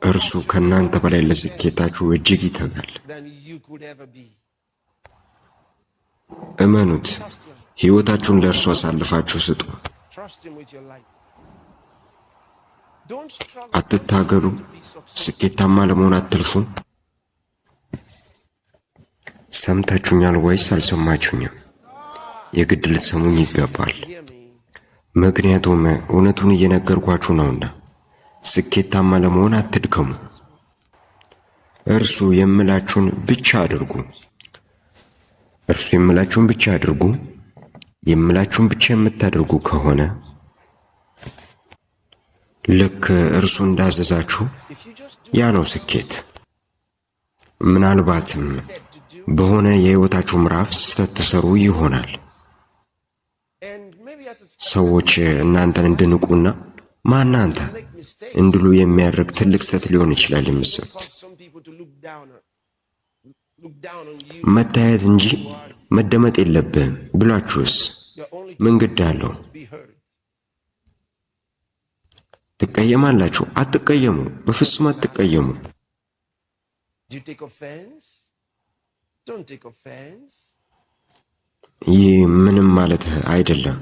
እርሱ ከእናንተ በላይ ለስኬታችሁ እጅግ ይተጋል። እመኑት። ሕይወታችሁን ለእርሱ አሳልፋችሁ ስጡ። አትታገሉ። ስኬታማ ለመሆን አትልፉ። ሰምታችሁኛል ወይስ አልሰማችሁኝም? የግድ ልትሰሙኝ ይገባል። ምክንያቱም እውነቱን እየነገርኳችሁ ነውና። ስኬታማ ለመሆን አትድከሙ። እርሱ የምላችሁን ብቻ አድርጉ። እርሱ የምላችሁን ብቻ አድርጉ። የምላችሁን ብቻ የምታደርጉ ከሆነ ልክ እርሱ እንዳዘዛችሁ ያ ነው ስኬት። ምናልባትም በሆነ የሕይወታችሁ ምዕራፍ ስህተት ትሰሩ ይሆናል። ሰዎች እናንተን እንድንቁና ማን አንተ እንድሉ የሚያደርግ ትልቅ ስህተት ሊሆን ይችላል የምትሰሩት። መታየት እንጂ መደመጥ የለብህም ብላችሁስ ምን ግድ አለው? ትቀየማላችሁ። አትቀየሙ። በፍጹም አትቀየሙ። ይህ ምንም ማለት አይደለም።